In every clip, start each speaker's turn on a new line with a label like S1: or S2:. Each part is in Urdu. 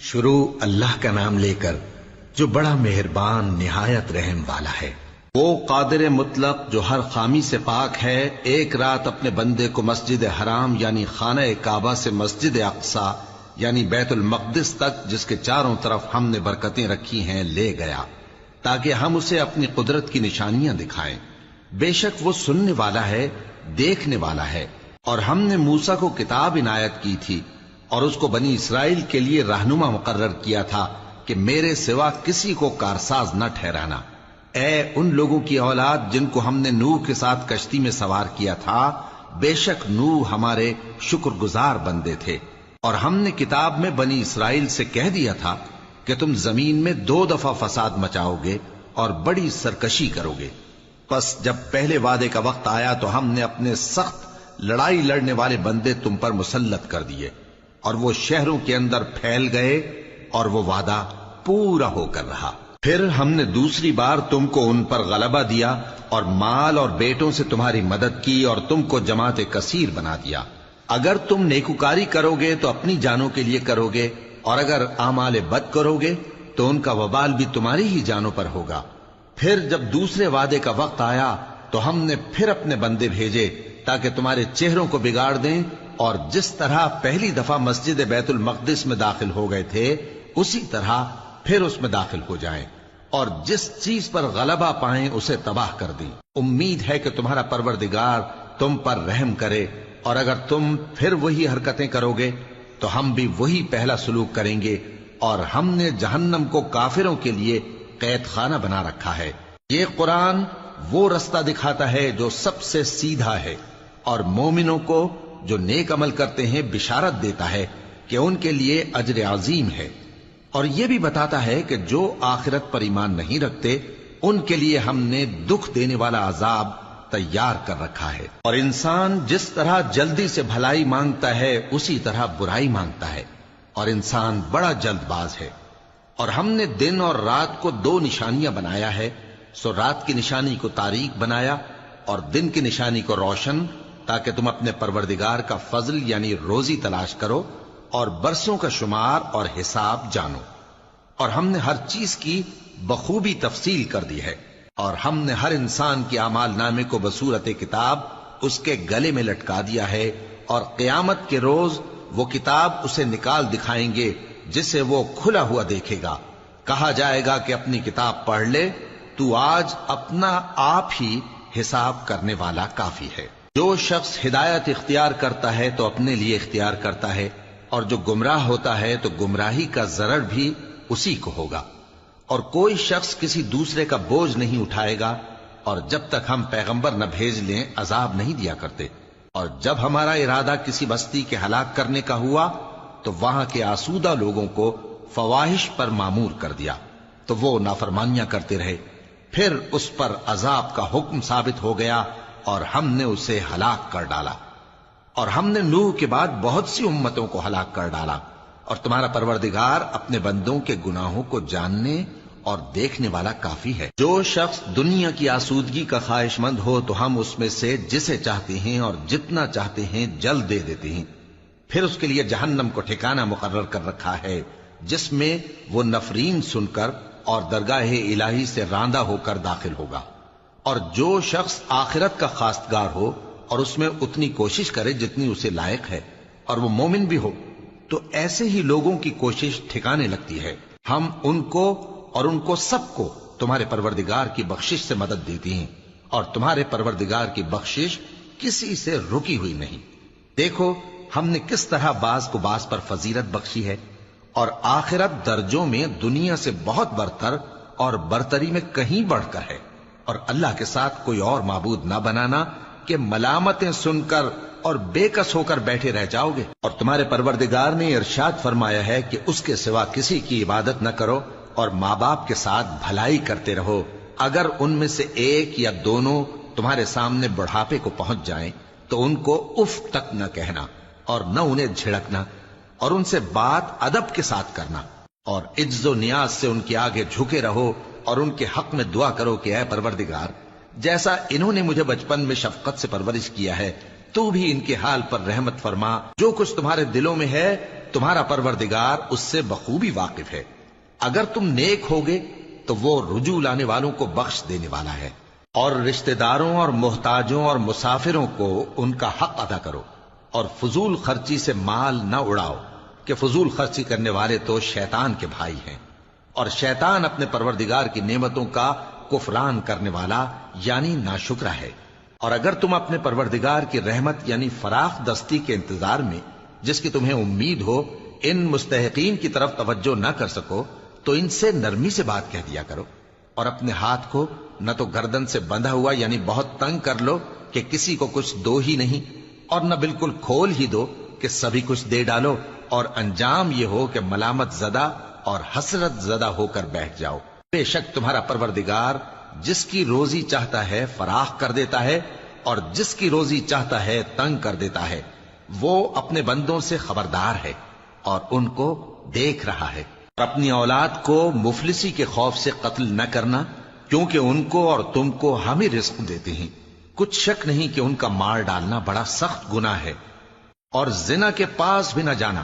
S1: شروع اللہ کا نام لے کر جو بڑا مہربان نہایت رحم والا ہے۔ وہ قادر مطلق جو ہر خامی سے پاک ہے، ایک رات اپنے بندے کو مسجد حرام یعنی خانہ کعبہ سے مسجد اقصی یعنی بیت المقدس تک، جس کے چاروں طرف ہم نے برکتیں رکھی ہیں، لے گیا تاکہ ہم اسے اپنی قدرت کی نشانیاں دکھائیں۔ بے شک وہ سننے والا ہے، دیکھنے والا ہے۔ اور ہم نے موسیٰ کو کتاب عنایت کی تھی اور اس کو بنی اسرائیل کے لیے رہنما مقرر کیا تھا کہ میرے سوا کسی کو کارساز نہ ٹھہرانا۔ اے ان لوگوں کی اولاد جن کو ہم نے نوح کے ساتھ کشتی میں سوار کیا تھا، بے شک نوح ہمارے شکر گزار بندے تھے۔ اور ہم نے کتاب میں بنی اسرائیل سے کہہ دیا تھا کہ تم زمین میں 2 دفعہ فساد مچاؤ گے اور بڑی سرکشی کرو گے۔ پس جب پہلے وعدے کا وقت آیا تو ہم نے اپنے سخت لڑائی لڑنے والے بندے تم پر مسلط کر دیے، اور وہ شہروں کے اندر پھیل گئے، اور وہ وعدہ پورا ہو کر رہا۔ پھر ہم نے دوسری بار تم کو ان پر غلبہ دیا اور مال اور بیٹوں سے تمہاری مدد کی اور تم کو جماعت کثیر بنا دیا۔ اگر تم نیکوکاری کرو گے تو اپنی جانوں کے لیے کرو گے، اور اگر اعمال بد کرو گے تو ان کا وبال بھی تمہاری ہی جانوں پر ہوگا۔ پھر جب دوسرے وعدے کا وقت آیا تو ہم نے پھر اپنے بندے بھیجے تاکہ تمہارے چہروں کو بگاڑ دیں، اور جس طرح پہلی دفعہ مسجد بیت المقدس میں داخل ہو گئے تھے اسی طرح پھر اس میں داخل ہو جائیں، اور جس چیز پر غلبہ پائیں اسے تباہ کر دیں۔ امید ہے کہ تمہارا پروردگار تم پر رحم کرے، اور اگر تم پھر وہی حرکتیں کرو گے تو ہم بھی وہی پہلا سلوک کریں گے، اور ہم نے جہنم کو کافروں کے لیے قید خانہ بنا رکھا ہے۔ یہ قرآن وہ رستہ دکھاتا ہے جو سب سے سیدھا ہے، اور مومنوں کو جو نیک عمل کرتے ہیں بشارت دیتا ہے کہ ان کے لیے اجر عظیم ہے، اور یہ بھی بتاتا ہے کہ جو آخرت پر ایمان نہیں رکھتے ان کے لیے ہم نے دکھ دینے والا عذاب تیار کر رکھا ہے۔ اور انسان جس طرح جلدی سے بھلائی مانگتا ہے اسی طرح برائی مانگتا ہے، اور انسان بڑا جلد باز ہے۔ اور ہم نے دن اور رات کو 2 نشانیاں بنایا ہے، سو رات کی نشانی کو تاریک بنایا اور دن کی نشانی کو روشن، تاکہ تم اپنے پروردگار کا فضل یعنی روزی تلاش کرو اور برسوں کا شمار اور حساب جانو۔ اور ہم نے ہر چیز کی بخوبی تفصیل کر دی ہے، اور ہم نے ہر انسان کے اعمال نامے کو بصورت کتاب اس کے گلے میں لٹکا دیا ہے، اور قیامت کے روز وہ کتاب اسے نکال دکھائیں گے جسے وہ کھلا ہوا دیکھے گا۔ کہا جائے گا کہ اپنی کتاب پڑھ لے، تو آج اپنا آپ ہی حساب کرنے والا کافی ہے۔ جو شخص ہدایت اختیار کرتا ہے تو اپنے لیے اختیار کرتا ہے، اور جو گمراہ ہوتا ہے تو گمراہی کا ضرر بھی اسی کو ہوگا۔ اور کوئی شخص کسی دوسرے کا بوجھ نہیں اٹھائے گا، اور جب تک ہم پیغمبر نہ بھیج لیں عذاب نہیں دیا کرتے۔ اور جب ہمارا ارادہ کسی بستی کے ہلاک کرنے کا ہوا تو وہاں کے آسودہ لوگوں کو فواحش پر مامور کر دیا، تو وہ نافرمانیاں کرتے رہے۔ پھر اس پر عذاب کا حکم ثابت ہو گیا اور ہم نے اسے ہلاک کر ڈالا۔ اور ہم نے نوح کے بعد بہت سی امتوں کو ہلاک کر ڈالا، اور تمہارا پروردگار اپنے بندوں کے گناہوں کو جاننے اور دیکھنے والا کافی ہے۔ جو شخص دنیا کی آسودگی کا خواہش مند ہو تو ہم اس میں سے جسے چاہتے ہیں اور جتنا چاہتے ہیں جلد دے دیتے ہیں۔ پھر اس کے لیے جہنم کو ٹھکانہ مقرر کر رکھا ہے، جس میں وہ نفرین سن کر اور درگاہ الہی سے راندہ ہو کر داخل ہوگا۔ اور جو شخص آخرت کا خواستگار ہو اور اس میں اتنی کوشش کرے جتنی اسے لائق ہے، اور وہ مومن بھی ہو، تو ایسے ہی لوگوں کی کوشش ٹھکانے لگتی ہے۔ ہم ان کو اور ان کو سب کو تمہارے پروردگار کی بخشش سے مدد دیتی ہیں، اور تمہارے پروردگار کی بخشش کسی سے رکی ہوئی نہیں۔ دیکھو ہم نے کس طرح بعض کو بعض پر فضیلت بخشی ہے، اور آخرت درجوں میں دنیا سے بہت برتر اور برتری میں کہیں بڑھ کر ہے۔ اور اللہ کے ساتھ کوئی اور معبود نہ بنانا کہ ملامتیں سن کر اور بے کس ہو کر بیٹھے رہ جاؤ گے۔ اور تمہارے پروردگار نے ارشاد فرمایا ہے کہ اس کے سوا کسی کی عبادت نہ کرو، اور ماں باپ کے ساتھ بھلائی کرتے رہو۔ اگر ان میں سے ایک یا دونوں تمہارے سامنے بڑھاپے کو پہنچ جائیں تو ان کو اف تک نہ کہنا، اور نہ انہیں جھڑکنا، اور ان سے بات ادب کے ساتھ کرنا، اور عجز و نیاز سے ان کے آگے جھکے رہو، اور ان کے حق میں دعا کرو کہ اے پروردگار، جیسا انہوں نے مجھے بچپن میں شفقت سے پرورش کیا ہے، تو بھی ان کے حال پر رحمت فرما۔ جو کچھ تمہارے دلوں میں ہے تمہارا پروردگار اس سے بخوبی واقف ہے۔ اگر تم نیک ہوگے تو وہ رجوع لانے والوں کو بخش دینے والا ہے۔ اور رشتہ داروں اور محتاجوں اور مسافروں کو ان کا حق ادا کرو، اور فضول خرچی سے مال نہ اڑاؤ، کہ فضول خرچی کرنے والے تو شیطان کے بھائی ہیں، اور شیطان اپنے پروردگار کی نعمتوں کا کفران کرنے والا یعنی ناشکرا ہے۔ اور اگر تم اپنے پروردگار کی رحمت یعنی فراخ دستی کے انتظار میں، جس کی تمہیں امید ہو، ان مستحقین کی طرف توجہ نہ کر سکو تو ان سے نرمی سے بات کہہ دیا کرو، اور اپنے ہاتھ کو نہ تو گردن سے بندھا ہوا یعنی بہت تنگ کر لو کہ کسی کو کچھ دو ہی نہیں، اور نہ بالکل کھول ہی دو کہ سبھی کچھ دے ڈالو، اور انجام یہ ہو کہ ملامت زدہ اور حسرت زدہ ہو کر بیٹھ جاؤ۔ بے شک تمہارا پروردگار جس کی روزی چاہتا ہے فراخ کر دیتا ہے، اور جس کی روزی چاہتا ہے تنگ کر دیتا ہے۔ وہ اپنے بندوں سے خبردار ہے اور ان کو دیکھ رہا ہے۔ اور اپنی اولاد کو مفلسی کے خوف سے قتل نہ کرنا، کیونکہ ان کو اور تم کو ہم ہی رزق دیتے ہیں۔ کچھ شک نہیں کہ ان کا مار ڈالنا بڑا سخت گناہ ہے۔ اور زنا کے پاس بھی نہ جانا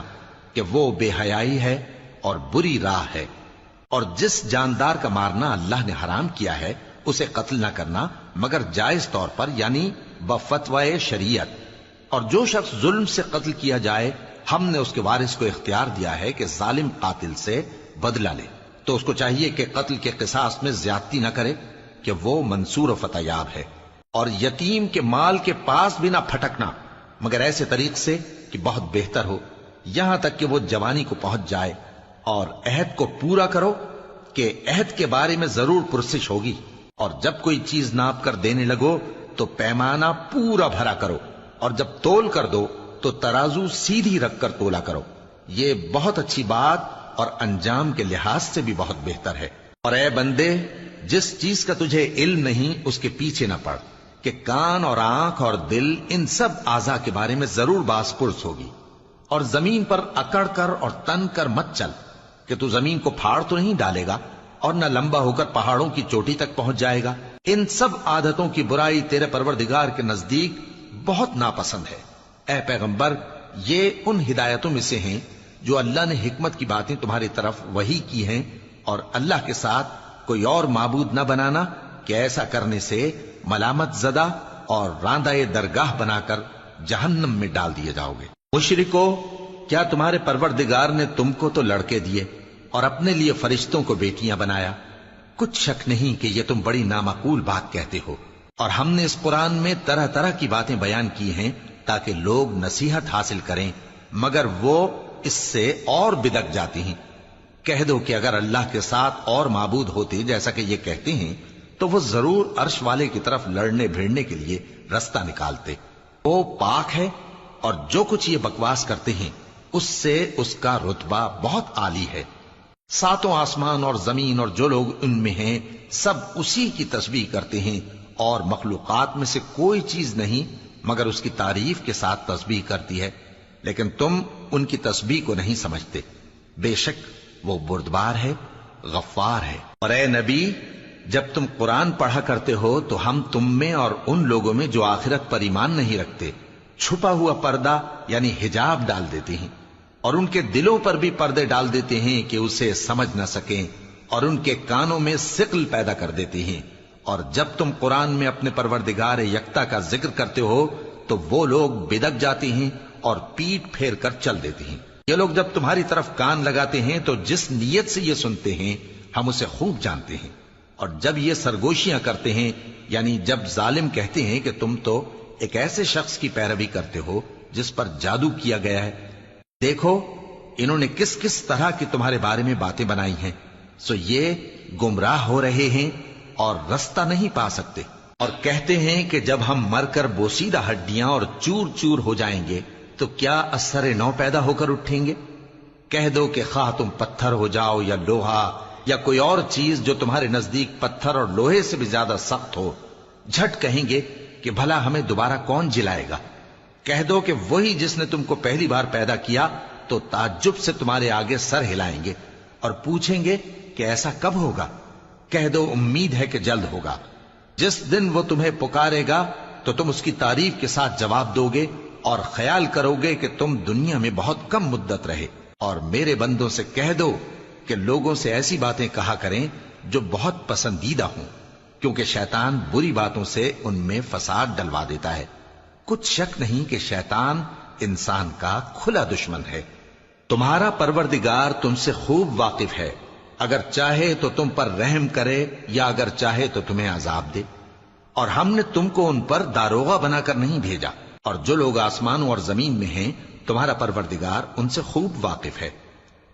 S1: کہ وہ بے حیائی ہے اور بری راہ ہے۔ اور جس جاندار کا مارنا اللہ نے حرام کیا ہے اسے قتل نہ کرنا مگر جائز طور پر یعنی بفتوائے شریعت۔ اور جو شخص ظلم سے قتل کیا جائے ہم نے اس کے وارث کو اختیار دیا ہے کہ ظالم قاتل سے بدلہ لے، تو اس کو چاہیے کہ قتل کے قصاص میں زیادتی نہ کرے کہ وہ منصور و فتح یاب ہے۔ اور یتیم کے مال کے پاس بھی نہ پھٹکنا مگر ایسے طریق سے کہ بہت بہتر ہو، یہاں تک کہ وہ جوانی کو پہنچ جائے۔ اور عہد کو پورا کرو کہ عہد کے بارے میں ضرور پرسش ہوگی، اور جب کوئی چیز ناپ کر دینے لگو تو پیمانہ پورا بھرا کرو، اور جب تول کر دو تو ترازو سیدھی رکھ کر تولا کرو، یہ بہت اچھی بات اور انجام کے لحاظ سے بھی بہت بہتر ہے۔ اور اے بندے، جس چیز کا تجھے علم نہیں اس کے پیچھے نہ پڑ، کہ کان اور آنکھ اور دل ان سب اعضاء کے بارے میں ضرور باز پرس ہوگی۔ اور زمین پر اکڑ کر اور تن کر مت چل، کہ تو زمین کو پھاڑ تو نہیں ڈالے گا اور نہ لمبا ہو کر پہاڑوں کی چوٹی تک پہنچ جائے گا۔ ان سب عادتوں کی برائی تیرے پروردگار کے نزدیک بہت ناپسند ہے۔ اے پیغمبر، یہ ان ہدایتوں میں سے ہیں جو اللہ نے حکمت کی باتیں تمہاری طرف وحی کی ہیں، اور اللہ کے ساتھ کوئی اور معبود نہ بنانا کہ ایسا کرنے سے ملامت زدہ اور راندہ درگاہ بنا کر جہنم میں ڈال دیے جاؤ گے۔ مشرکو، کیا تمہارے پروردگار نے تم کو تو لڑکے دیے اور اپنے لیے فرشتوں کو بیٹیاں بنایا؟ کچھ شک نہیں کہ یہ تم بڑی نامعقول بات کہتے ہو، اور ہم نے اس قرآن میں طرح طرح کی باتیں بیان کی ہیں تاکہ لوگ نصیحت حاصل کریں، مگر وہ اس سے اور بدک جاتی ہیں۔ کہہ دو کہ اگر اللہ کے ساتھ اور معبود ہوتے جیسا کہ یہ کہتے ہیں تو وہ ضرور عرش والے کی طرف لڑنے بھیڑنے کے لیے رستہ نکالتے۔ وہ پاک ہے، اور جو کچھ یہ بکواس کرتے ہیں اس سے اس کا رتبہ بہت عالی ہے۔ ساتوں آسمان اور زمین اور جو لوگ ان میں ہیں سب اسی کی تسبیح کرتے ہیں، اور مخلوقات میں سے کوئی چیز نہیں مگر اس کی تعریف کے ساتھ تسبیح کرتی ہے، لیکن تم ان کی تسبیح کو نہیں سمجھتے۔ بے شک وہ بردبار ہے، غفار ہے۔ اور اے نبی، جب تم قرآن پڑھا کرتے ہو تو ہم تم میں اور ان لوگوں میں جو آخرت پر ایمان نہیں رکھتے چھپا ہوا پردہ یعنی حجاب ڈال دیتے ہیں، اور ان کے دلوں پر بھی پردے ڈال دیتے ہیں کہ اسے سمجھ نہ سکیں، اور ان کے کانوں میں ثقل پیدا کر دیتے ہیں۔ اور جب تم قرآن میں اپنے پروردگار یکتا کا ذکر کرتے ہو تو وہ لوگ بدک جاتے ہیں اور پیٹ پھیر کر چل دیتے ہیں۔ یہ لوگ جب تمہاری طرف کان لگاتے ہیں تو جس نیت سے یہ سنتے ہیں ہم اسے خوب جانتے ہیں، اور جب یہ سرگوشیاں کرتے ہیں یعنی جب ظالم کہتے ہیں کہ تم تو ایک ایسے شخص کی پیروی کرتے ہو جس پر جادو کیا گیا ہے، دیکھو انہوں نے کس کس طرح کی تمہارے بارے میں باتیں بنائی ہیں، سو یہ گمراہ ہو رہے ہیں اور رستہ نہیں پا سکتے۔ اور کہتے ہیں کہ جب ہم مر کر بوسیدہ ہڈیاں اور چور چور ہو جائیں گے تو کیا اثر نو پیدا ہو کر اٹھیں گے؟ کہہ دو کہ خواہ تم پتھر ہو جاؤ یا لوہا یا کوئی اور چیز جو تمہارے نزدیک پتھر اور لوہے سے بھی زیادہ سخت ہو، جھٹ کہیں گے کہ بھلا ہمیں دوبارہ کون جلائے گا؟ کہہ دو کہ وہی جس نے تم کو پہلی بار پیدا کیا تو تعجب سے تمہارے آگے سر ہلائیں گے اور پوچھیں گے کہ ایسا کب ہوگا؟ کہہ دو امید ہے کہ جلد ہوگا۔ جس دن وہ تمہیں پکارے گا تو تم اس کی تعریف کے ساتھ جواب دو گے اور خیال کرو گے کہ تم دنیا میں بہت کم مدت رہے۔ اور میرے بندوں سے کہہ دو کہ لوگوں سے ایسی باتیں کہا کریں جو بہت پسندیدہ ہوں، کیونکہ شیطان بری باتوں سے ان میں فساد ڈلوا دیتا ہے۔ کچھ شک نہیں کہ شیطان انسان کا کھلا دشمن ہے۔ تمہارا پروردگار تم سے خوب واقف ہے، اگر چاہے تو تم پر رحم کرے یا اگر چاہے تو تمہیں عذاب دے۔ اور ہم نے تم کو ان پر داروغہ بنا کر نہیں بھیجا، اور جو لوگ آسمانوں اور زمین میں ہیں تمہارا پروردگار ان سے خوب واقف ہے۔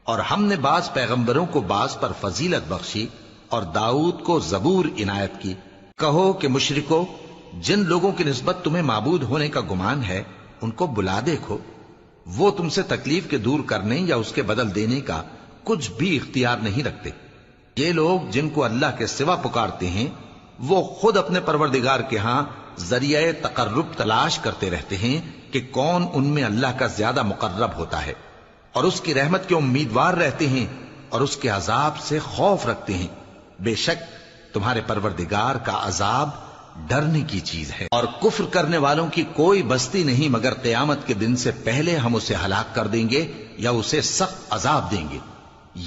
S1: اور ہم نے بعض پیغمبروں کو بعض پر فضیلت بخشی اور داؤد کو زبور عنایت کی۔ کہو کہ مشرکو، جن لوگوں کی نسبت تمہیں معبود ہونے کا گمان ہے ان کو بلا دیکھو، وہ تم سے تکلیف کے دور کرنے یا اس کے بدل دینے کا کچھ بھی اختیار نہیں رکھتے۔ یہ لوگ جن کو اللہ کے سوا پکارتے ہیں وہ خود اپنے پروردگار کے ہاں ذریعہ تقرب تلاش کرتے رہتے ہیں کہ کون ان میں اللہ کا زیادہ مقرب ہوتا ہے، اور اس کی رحمت کے امیدوار رہتے ہیں اور اس کے عذاب سے خوف رکھتے ہیں۔ بے شک تمہارے پروردگار کا عذاب ڈرنے کی چیز ہے، اور کفر کرنے والوں کی کوئی بستی نہیں مگر قیامت کے دن سے پہلے ہم اسے ہلاک کر دیں گے یا اسے سخت عذاب دیں گے۔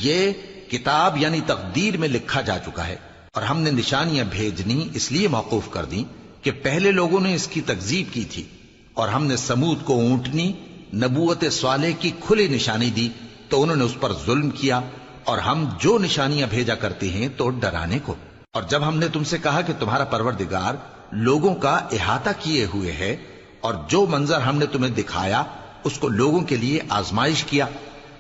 S1: یہ کتاب یعنی تقدیر میں لکھا جا چکا ہے، اور ہم نے نشانیاں بھیجنی اس لیے موقوف کر دیں کہ پہلے لوگوں نے اس کی تکذیب کی تھی، اور ہم نے سمود کو اونٹنی نبوت صالح کی کھلی نشانی دی تو انہوں نے اس پر ظلم کیا، اور ہم جو نشانیاں بھیجا کرتے ہیں تو ڈرانے کو۔ اور جب ہم نے تم سے کہا کہ تمہارا پروردگار لوگوں کا احاطہ کیے ہوئے ہے، اور جو منظر ہم نے تمہیں دکھایا اس کو لوگوں کے لیے آزمائش کیا،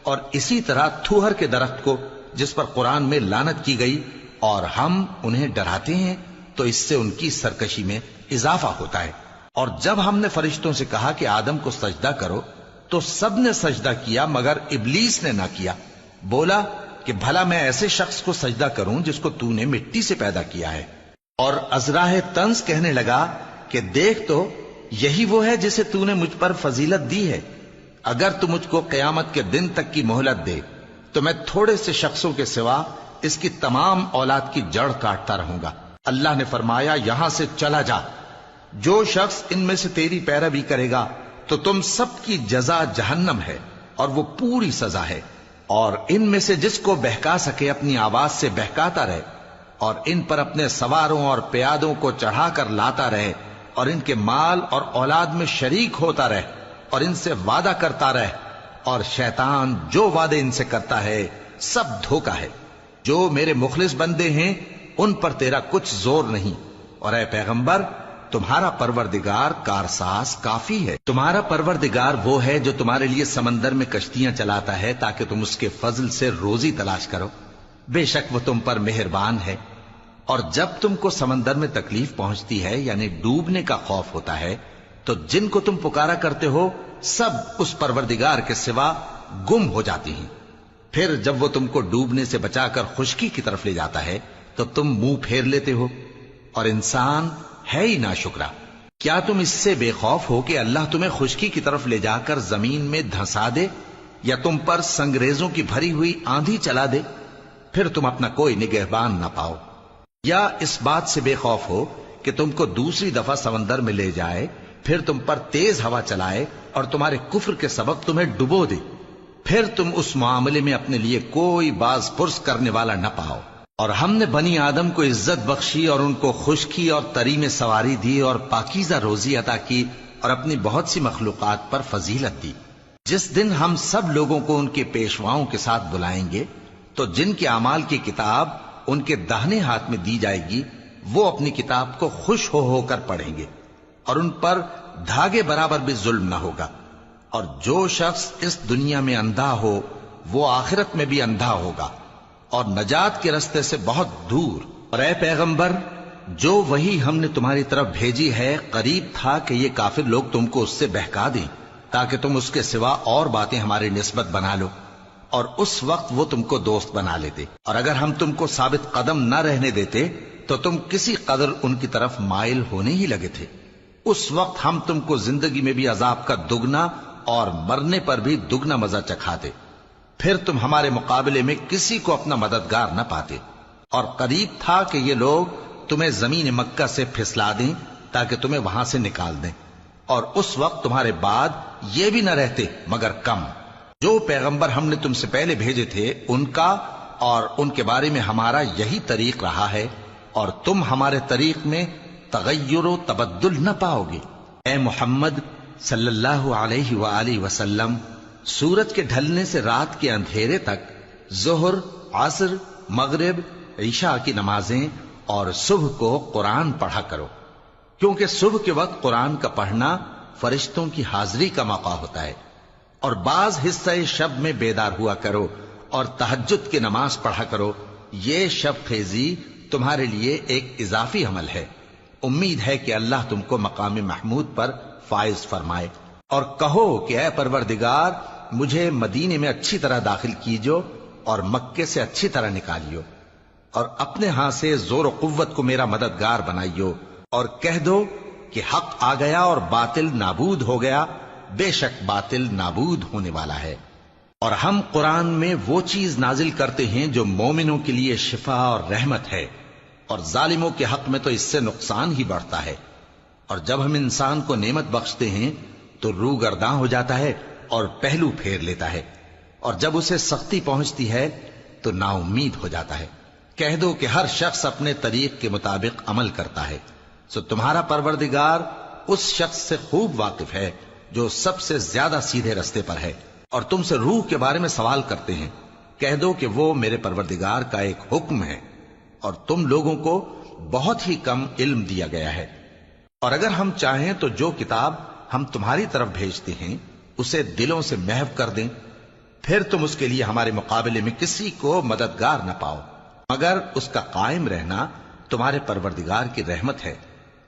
S1: اور اسی طرح تھوہر کے درخت کو جس پر قرآن میں لعنت کی گئی، اور ہم انہیں ڈراتے ہیں تو اس سے ان کی سرکشی میں اضافہ ہوتا ہے۔ اور جب ہم نے فرشتوں سے کہا کہ آدم کو سجدہ کرو تو سب نے سجدہ کیا مگر ابلیس نے نہ کیا، بولا کہ بھلا میں ایسے شخص کو سجدہ کروں جس کو تو نے مٹی سے پیدا کیا ہے۔ اور ازراہ طنز کہنے لگا کہ دیکھ تو یہی وہ ہے جسے تو نے مجھ پر فضیلت دی ہے، اگر تو مجھ کو قیامت کے دن تک کی مہلت دے تو میں تھوڑے سے شخصوں کے سوا اس کی تمام اولاد کی جڑ کاٹتا رہوں گا۔ اللہ نے فرمایا یہاں سے چلا جا، جو شخص ان میں سے تیری پیروی کرے گا تو تم سب کی جزا جہنم ہے، اور وہ پوری سزا ہے۔ اور ان میں سے جس کو بہکا سکے اپنی آواز سے بہکاتا رہے، اور ان پر اپنے سواروں اور پیادوں کو چڑھا کر لاتا رہے، اور ان کے مال اور اولاد میں شریک ہوتا رہے، اور ان سے وعدہ کرتا رہے، اور شیطان جو وعدے ان سے کرتا ہے سب دھوکہ ہے۔ جو میرے مخلص بندے ہیں ان پر تیرا کچھ زور نہیں، اور اے پیغمبر تمہارا پروردگار کارساز کافی ہے۔ تمہارا پروردگار وہ ہے جو تمہارے لیے سمندر میں کشتیاں چلاتا ہے تاکہ تم اس کے فضل سے روزی تلاش کرو، بے شک وہ تم پر مہربان ہے۔ اور جب تم کو سمندر میں تکلیف پہنچتی ہے یعنی ڈوبنے کا خوف ہوتا ہے تو جن کو تم پکارا کرتے ہو سب اس پروردگار کے سوا گم ہو جاتی ہیں۔ پھر جب وہ تم کو ڈوبنے سے بچا کر خشکی کی طرف لے جاتا ہے تو تم منہ پھیر لیتے ہو، اور انسان ہے ہی ناشکرا۔ کیا تم اس سے بے خوف ہو کہ اللہ تمہیں خشکی کی طرف لے جا کر زمین میں دھنسا دے، یا تم پر سنگریزوں کی بھری ہوئی آندھی چلا دے، پھر تم اپنا کوئی نگہبان نہ پاؤ؟ یا اس بات سے بے خوف ہو کہ تم کو دوسری دفعہ سمندر میں لے جائے، پھر تم پر تیز ہوا چلائے اور تمہارے کفر کے سبب تمہیں ڈبو دے، پھر تم اس معاملے میں اپنے لیے کوئی باز پرس کرنے والا نہ پاؤ۔ اور ہم نے بنی آدم کو عزت بخشی اور ان کو خشکی اور تری میں سواری دی، اور پاکیزہ روزی عطا کی، اور اپنی بہت سی مخلوقات پر فضیلت دی۔ جس دن ہم سب لوگوں کو ان کے پیشواؤں کے ساتھ بلائیں گے تو جن کے اعمال کی کتاب ان کے داہنے ہاتھ میں دی جائے گی وہ اپنی کتاب کو خوش ہو کر پڑھیں گے، اور ان پر دھاگے برابر بھی ظلم نہ ہوگا۔ اور جو شخص اس دنیا میں اندھا ہو وہ آخرت میں بھی اندھا ہوگا، اور نجات کے رستے سے بہت دور۔ اور اے پیغمبر جو وہی ہم نے تمہاری طرف بھیجی ہے قریب تھا کہ یہ کافر لوگ تم کو اس سے بہکا دیں تاکہ تم اس کے سوا اور باتیں ہماری نسبت بنا لو، اور اس وقت وہ تم کو دوست بنا لیتے۔ اور اگر ہم تم کو ثابت قدم نہ رہنے دیتے تو تم کسی قدر ان کی طرف مائل ہونے ہی لگے تھے۔ اس وقت ہم تم کو زندگی میں بھی عذاب کا دگنا اور مرنے پر بھی دگنا مزہ چکھاتے، پھر تم ہمارے مقابلے میں کسی کو اپنا مددگار نہ پاتے۔ اور قریب تھا کہ یہ لوگ تمہیں زمین مکہ سے پھسلا دیں تاکہ تمہیں وہاں سے نکال دیں، اور اس وقت تمہارے بعد یہ بھی نہ رہتے مگر کم۔ جو پیغمبر ہم نے تم سے پہلے بھیجے تھے ان کا اور ان کے بارے میں ہمارا یہی طریق رہا ہے، اور تم ہمارے طریق میں تغیر و تبدل نہ پاؤ گے۔ اے محمد صلی اللہ علیہ وآلہ وسلم، سورج کے ڈھلنے سے رات کے اندھیرے تک ظہر، عصر، مغرب، عشاء کی نمازیں اور صبح کو قرآن پڑھا کرو، کیونکہ صبح کے وقت قرآن کا پڑھنا فرشتوں کی حاضری کا موقع ہوتا ہے، اور بعض حصہ شب میں بیدار ہوا کرو اور تہجد کی نماز پڑھا کرو۔ یہ شب خیزی تمہارے لیے ایک اضافی عمل ہے۔ امید ہے کہ اللہ تم کو مقام محمود پر فائز فرمائے۔ اور کہو کہ اے پروردگار، مجھے مدینے میں اچھی طرح داخل کیجو اور مکے سے اچھی طرح نکالیو، اور اپنے ہاں سے زور و قوت کو میرا مددگار بنائیو، اور کہہ دو کہ حق آ گیا اور باطل نابود ہو گیا، بے شک باطل نابود ہونے والا ہے۔ اور ہم قرآن میں وہ چیز نازل کرتے ہیں جو مومنوں کے لیے شفا اور رحمت ہے، اور ظالموں کے حق میں تو اس سے نقصان ہی بڑھتا ہے۔ اور جب ہم انسان کو نعمت بخشتے ہیں تو روح گرداں ہو جاتا ہے اور پہلو پھیر لیتا ہے، اور جب اسے سختی پہنچتی ہے تو نا امید ہو جاتا ہے۔ کہہ دو کہ ہر شخص اپنے طریق کے مطابق عمل کرتا ہے، سو تمہارا پروردگار اس شخص سے خوب واقف ہے جو سب سے زیادہ سیدھے رستے پر ہے۔ اور تم سے روح کے بارے میں سوال کرتے ہیں، کہہ دو کہ وہ میرے پروردگار کا ایک حکم ہے، اور تم لوگوں کو بہت ہی کم علم دیا گیا ہے۔ اور اگر ہم چاہیں تو جو کتاب ہم تمہاری طرف بھیجتے ہیں اسے دلوں سے محو کر دیں، پھر تم اس کے لیے ہمارے مقابلے میں کسی کو مددگار نہ پاؤ، مگر اس کا قائم رہنا تمہارے پروردگار کی رحمت ہے،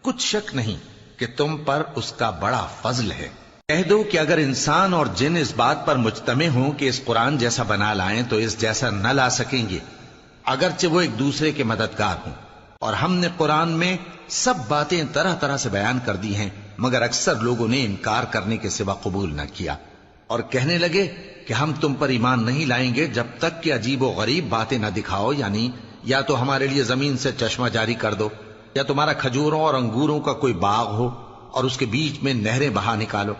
S1: کچھ شک نہیں کہ تم پر اس کا بڑا فضل ہے۔ کہہ دو کہ اگر انسان اور جن اس بات پر مجتمع ہوں کہ اس قرآن جیسا بنا لائیں تو اس جیسا نہ لا سکیں گے، اگرچہ وہ ایک دوسرے کے مددگار ہوں۔ اور ہم نے قرآن میں سب باتیں طرح طرح سے بیان کر دی ہیں، مگر اکثر لوگوں نے انکار کرنے کے سوا قبول نہ کیا، اور کہنے لگے کہ ہم تم پر ایمان نہیں لائیں گے جب تک کہ عجیب و غریب باتیں نہ دکھاؤ، یعنی یا تو ہمارے لیے زمین سے چشمہ جاری کر دو، یا تمہارا کھجوروں اور انگوروں کا کوئی باغ ہو اور اس کے بیچ میں نہریں بہا نکالو،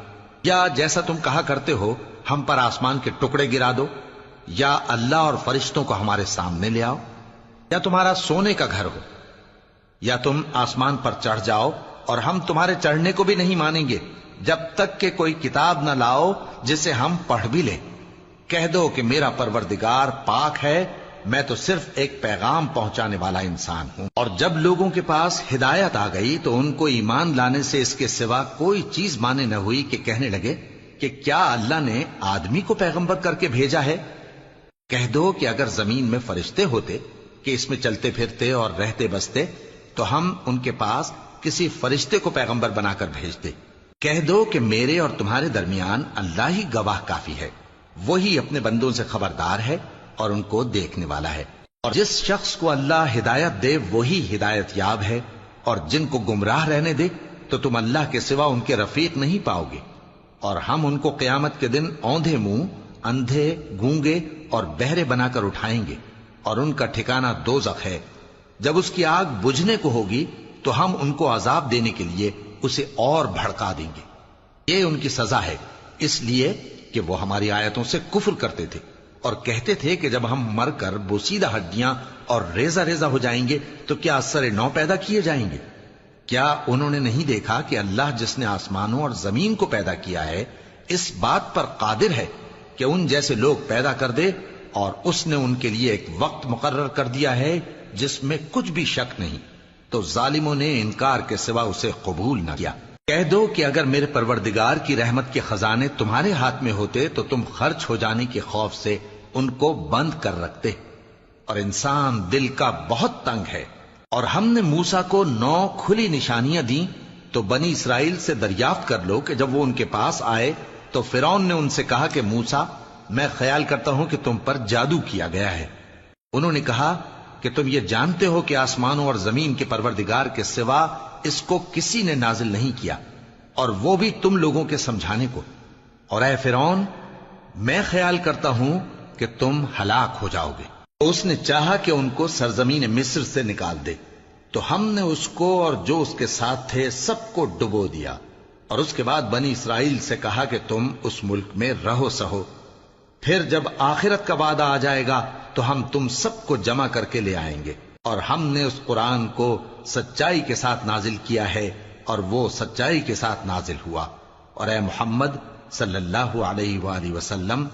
S1: یا جیسا تم کہا کرتے ہو ہم پر آسمان کے ٹکڑے گرا دو، یا اللہ اور فرشتوں کو ہمارے سامنے لے آؤ، یا تمہارا سونے کا گھر ہو، یا تم آسمان پر چڑھ جاؤ اور ہم تمہارے چڑھنے کو بھی نہیں مانیں گے جب تک کہ کوئی کتاب نہ لاؤ جسے ہم پڑھ بھی لیں۔ کہہ دو کہ میرا پروردگار پاک ہے، میں تو صرف ایک پیغام پہنچانے والا انسان ہوں۔ اور جب لوگوں کے پاس ہدایت آ گئی تو ان کو ایمان لانے سے اس کے سوا کوئی چیز مانے نہ ہوئی کہ کہنے لگے کہ کیا اللہ نے آدمی کو پیغمبر کر کے بھیجا ہے؟ کہہ دو کہ اگر زمین میں فرشتے ہوتے کہ اس میں چلتے پھرتے اور رہتے بستے تو ہم ان کے پاس کسی فرشتے کو پیغمبر بنا کر بھیجتے۔ کہہ دو کہ میرے اور تمہارے درمیان اللہ ہی گواہ کافی ہے، وہی اپنے بندوں سے خبردار ہے اور ان کو دیکھنے والا ہے۔ اور جس شخص کو اللہ ہدایت دے وہی ہدایت یاب ہے، اور جن کو گمراہ رہنے دے تو تم اللہ کے سوا ان کے رفیق نہیں پاؤ گے۔ اور ہم ان کو قیامت کے دن اوندھے منہ، اندھے، گونگے اور بہرے بنا کر اٹھائیں گے، اور ان کا ٹھکانہ دوزخ ہے۔ جب اس کی آگ بجھنے کو ہوگی تو ہم ان کو عذاب دینے کے لیے اسے اور بھڑکا دیں گے۔ یہ ان کی سزا ہے، اس لیے کہ وہ ہماری آیتوں سے کفر کرتے تھے اور کہتے تھے کہ جب ہم مر کر بوسیدہ ہڈیاں اور ریزہ ریزہ ہو جائیں گے تو کیا اثر نو پیدا کیے جائیں گے؟ کیا انہوں نے نہیں دیکھا کہ اللہ جس نے آسمانوں اور زمین کو پیدا کیا ہے اس بات پر قادر ہے کہ ان جیسے لوگ پیدا کر دے، اور اس نے ان کے لیے ایک وقت مقرر کر دیا ہے جس میں کچھ بھی شک نہیں، تو ظالموں نے انکار کے سوا اسے قبول نہ کیا۔ کہہ دو کہ اگر میرے پروردگار کی رحمت کے خزانے تمہارے ہاتھ میں ہوتے تو تم خرچ ہو جانے کے خوف سے ان کو بند کر رکھتے، اور انسان دل کا بہت تنگ ہے۔ اور ہم نے موسیٰ کو 9 کھلی نشانیاں دیں تو بنی اسرائیل سے دریافت کر لو کہ جب وہ ان کے پاس آئے تو فرعون نے ان سے کہا کہ موسیٰ، میں خیال کرتا ہوں کہ تم پر جادو کیا گیا ہے۔ انہوں نے کہا کہ تم یہ جانتے ہو کہ آسمانوں اور زمین کے پروردگار کے سوا اس کو کسی نے نازل نہیں کیا، اور وہ بھی تم لوگوں کے سمجھانے کو۔ اور اے فرعون، میں خیال کرتا ہوں کہ تم ہلاک ہو جاؤ گے۔ اس نے چاہا کہ ان کو سرزمین مصر سے نکال دے، تو ہم نے اس کو اور جو اس کے ساتھ تھے سب کو ڈبو دیا، اور اس کے بعد بنی اسرائیل سے کہا کہ تم اس ملک میں رہو سہو، پھر جب آخرت کا وعدہ آ جائے گا تو ہم تم سب کو جمع کر کے لے آئیں گے، اور ہم نے اس قرآن کو سچائی کے ساتھ نازل کیا ہے اور وہ سچائی کے ساتھ نازل ہوا۔ اور اے محمد صلی اللہ علیہ وآلہ وسلم،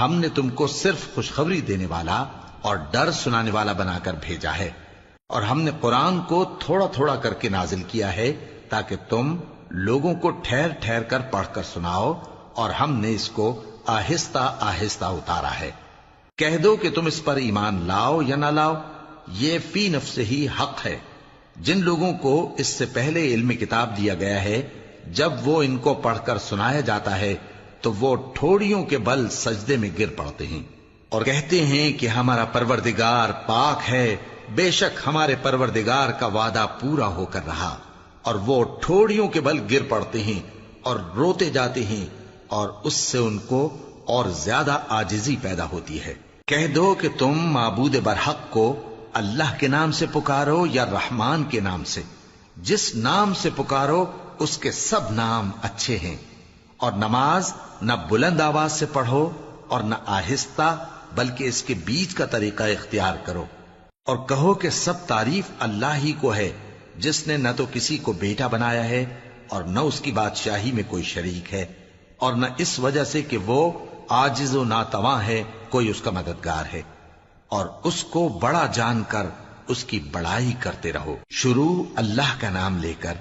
S1: ہم نے تم کو صرف خوشخبری دینے والا اور ڈر سنانے والا بنا کر بھیجا ہے، اور ہم نے قرآن کو تھوڑا تھوڑا کر کے نازل کیا ہے تاکہ تم لوگوں کو ٹھہر ٹھہر کر پڑھ کر سناؤ، اور ہم نے اس کو آہستہ آہستہ اتارا ہے۔ کہہ دو کہ تم اس پر ایمان لاؤ یا نہ لاؤ، یہ فی نفس ہی حق ہے۔ جن لوگوں کو اس سے پہلے علم کتاب دیا گیا ہے، جب وہ ان کو پڑھ کر سنایا جاتا ہے تو وہ ٹھوڑیوں کے بل سجدے میں گر پڑتے ہیں اور کہتے ہیں کہ ہمارا پروردگار پاک ہے، بے شک ہمارے پروردگار کا وعدہ پورا ہو کر رہا، اور وہ ٹھوڑیوں کے بل گر پڑتے ہیں اور روتے جاتے ہیں، اور اس سے ان کو اور زیادہ عاجزی پیدا ہوتی ہے۔ کہہ دو کہ تم معبود برحق کو اللہ کے نام سے پکارو یا رحمان کے نام سے، جس نام سے پکارو اس کے سب نام اچھے ہیں، اور نماز نہ بلند آواز سے پڑھو اور نہ آہستہ، بلکہ اس کے بیچ کا طریقہ اختیار کرو، اور کہو کہ سب تعریف اللہ ہی کو ہے، جس نے نہ تو کسی کو بیٹا بنایا ہے اور نہ اس کی بادشاہی میں کوئی شریک ہے، اور نہ اس وجہ سے کہ وہ عاجز و ناتواں ہے کوئی اس کا مددگار ہے، اور اس کو بڑا جان کر اس کی بڑائی کرتے رہو۔ شروع اللہ کا نام لے کر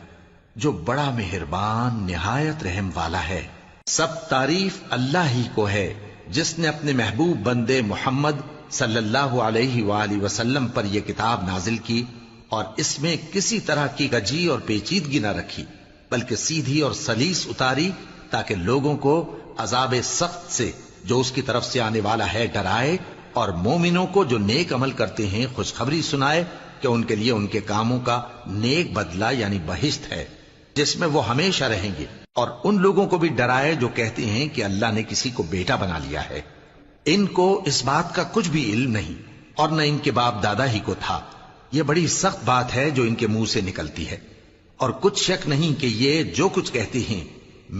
S1: جو بڑا مہربان نہایت رحم والا ہے۔ سب تعریف اللہ ہی کو ہے جس نے اپنے محبوب بندے محمد صلی اللہ علیہ وآلہ وسلم پر یہ کتاب نازل کی، اور اس میں کسی طرح کی گجی اور پیچیدگی نہ رکھی، بلکہ سیدھی اور سلیس اتاری تاکہ لوگوں کو عذاب سخت سے جو اس کی طرف سے آنے والا ہے ڈرائے، اور مومنوں کو جو نیک عمل کرتے ہیں خوشخبری سنائے کہ ان کے لیے ان کے کاموں کا نیک بدلہ یعنی بہشت ہے جس میں وہ ہمیشہ رہیں گے، اور ان لوگوں کو بھی ڈرائے جو کہتے ہیں کہ اللہ نے کسی کو بیٹا بنا لیا ہے۔ ان کو اس بات کا کچھ بھی علم نہیں، اور نہ ان کے باپ دادا ہی کو تھا۔ یہ بڑی سخت بات ہے جو ان کے منہ سے نکلتی ہے، اور کچھ شک نہیں کہ یہ جو کچھ کہتے ہیں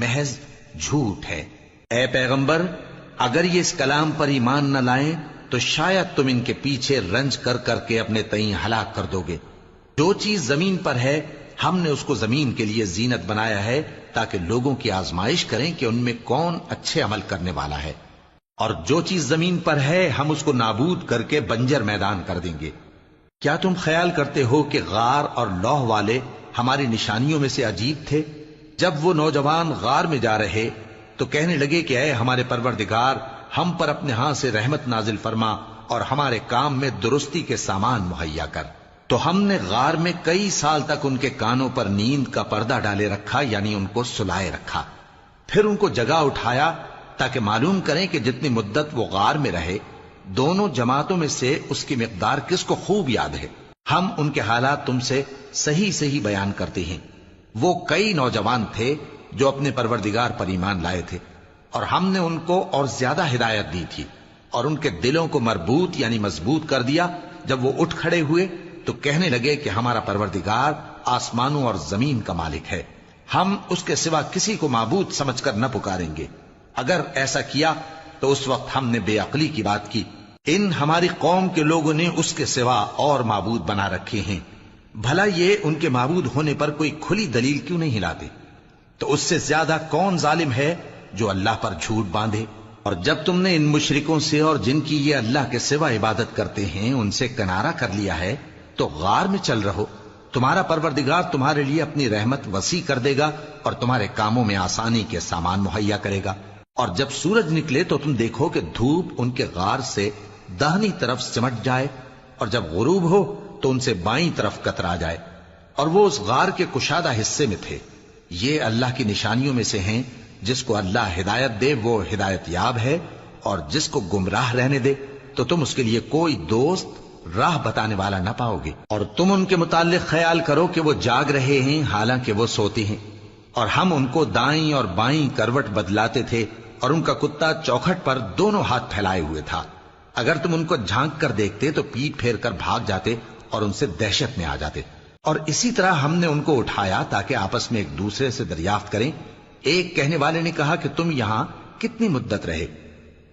S1: محض جھوٹ ہے۔ اے پیغمبر، اگر یہ اس کلام پر ایمان نہ لائیں تو شاید تم ان کے پیچھے رنج کر کر کے اپنے تئیں ہلاک کر دو گے۔ جو چیز زمین پر ہے ہم نے اس کو زمین کے لیے زینت بنایا ہے تاکہ لوگوں کی آزمائش کریں کہ ان میں کون اچھے عمل کرنے والا ہے، اور جو چیز زمین پر ہے ہم اس کو نابود کر کے بنجر میدان کر دیں گے۔ کیا تم خیال کرتے ہو کہ غار اور لوح والے ہماری نشانیوں میں سے عجیب تھے؟ جب وہ نوجوان غار میں جا رہے تو کہنے لگے کہ اے ہمارے پروردگار، ہم پر اپنے ہاں سے رحمت نازل فرما اور ہمارے کام میں درستی کے سامان مہیا کر۔ تو ہم نے غار میں کئی سال تک ان کے کانوں پر نیند کا پردہ ڈالے رکھا، یعنی ان کو سلائے رکھا، پھر ان کو جگہ اٹھایا تاکہ معلوم کریں کہ جتنی مدت وہ غار میں رہے دونوں جماعتوں میں سے اس کی مقدار کس کو خوب یاد ہے۔ ہم ان کے حالات تم سے صحیح صحیح بیان کرتے ہیں۔ وہ کئی نوجوان تھے جو اپنے پروردگار پر ایمان لائے تھے، اور ہم نے ان کو اور زیادہ ہدایت دی تھی، اور ان کے دلوں کو مربوط یعنی مضبوط کر دیا۔ جب وہ اٹھ کھڑے ہوئے تو کہنے لگے کہ ہمارا پروردگار آسمانوں اور زمین کا مالک ہے، ہم اس کے سوا کسی کو معبود سمجھ کر نہ پکاریں گے۔ اگر ایسا کیا تو اس وقت ہم نے بے عقلی کی بات کی۔ ان ہماری قوم کے لوگوں نے اس کے سوا اور معبود بنا رکھے ہیں، بھلا یہ ان کے معبود ہونے پر کوئی کھلی دلیل کیوں نہیں ہلاتے؟ تو اس سے زیادہ کون ظالم ہے جو اللہ پر جھوٹ باندھے؟ اور جب تم نے ان مشرکوں سے اور جن کی یہ اللہ کے سوا عبادت کرتے ہیں ان سے کنارہ کر لیا ہے تو غار میں چل رہو، تمہارا پروردگار تمہارے لیے اپنی رحمت وسیع کر دے گا اور تمہارے کاموں میں آسانی کے سامان مہیا کرے گا۔ اور جب سورج نکلے تو تم دیکھو کہ دھوپ ان کے غار سے داہنی طرف سمٹ جائے، اور جب غروب ہو تو ان سے بائیں طرف کترا جائے، اور وہ اس غار کے کشادہ حصے میں تھے۔ یہ اللہ کی نشانیوں میں سے ہیں، جس کو اللہ ہدایت دے وہ ہدایت یاب ہے، اور جس کو گمراہ رہنے دے تو تم اس کے لیے کوئی دوست راہ بتانے والا نہ پاؤ گے۔ اور تم ان کے متعلق خیال کرو کہ وہ جاگ رہے ہیں حالانکہ وہ سوتے ہیں، اور ہم ان کو دائیں اور بائیں کروٹ بدلاتے تھے، اور ان کا کتا چوکھٹ پر دونوں ہاتھ پھیلائے ہوئے تھا۔ اگر تم ان کو جھانک کر دیکھتے تو پیٹ پھیر کر بھاگ جاتے اور ان سے دہشت میں آ جاتے۔ اور اسی طرح ہم نے ان کو اٹھایا تاکہ آپس میں ایک دوسرے سے دریافت کریں۔ ایک کہنے والے نے کہا کہ تم یہاں کتنی مدت رہے؟